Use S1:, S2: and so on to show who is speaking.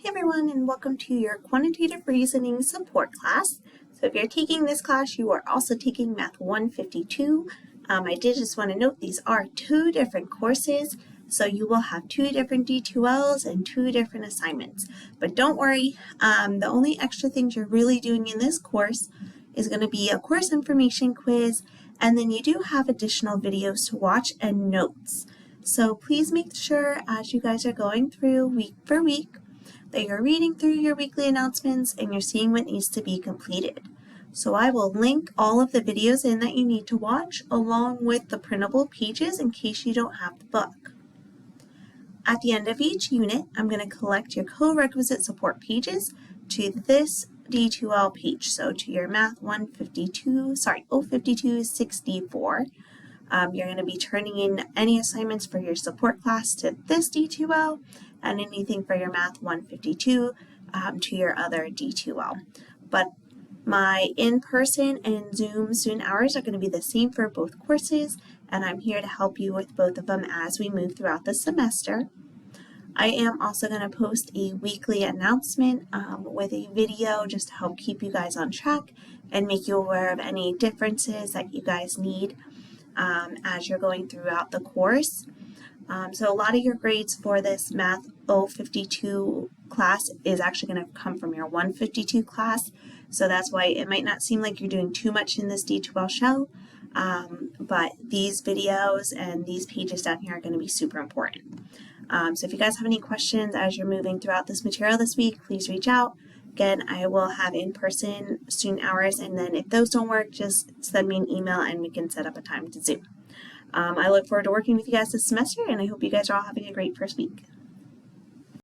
S1: Hey everyone, and welcome to your Quantitative Reasoning Support class. So if you're taking this class, you are also taking Math 152. I did just want to note these are two different courses, so you will have two different D2Ls and two different assignments. But don't worry, the only extra things you're really doing in this course is going to be a course information quiz, and then you do have additional videos to watch and notes. So please make sure as you guys are going through week for week that you're reading through your weekly announcements and you're seeing what needs to be completed. So I will link all of the videos in that you need to watch along with the printable pages in case you don't have the book. At the end of each unit, I'm going to collect your co-requisite support pages to this D2L page, so to your Math 052-64. You're going to be turning in any assignments for your support class to this D2L and anything for your Math 152 to your other D2L. But my in-person and Zoom student hours are going to be the same for both courses, and I'm here to help you with both of them as we move throughout the semester. I am also going to post a weekly announcement with a video just to help keep you guys on track and make you aware of any differences that you guys need as you're going throughout the course. So a lot of your grades for this Math 052 class is actually going to come from your 152 class. So that's why it might not seem like you're doing too much in this D2L shell, but these videos and these pages down here are going to be super important. So if you guys have any questions as you're moving throughout this material this week, please reach out. Again, I will have in-person student hours, and then if those don't work, just send me an email and we can set up a time to Zoom. I look forward to working with you guys this semester, and I hope you guys are all having a great first week.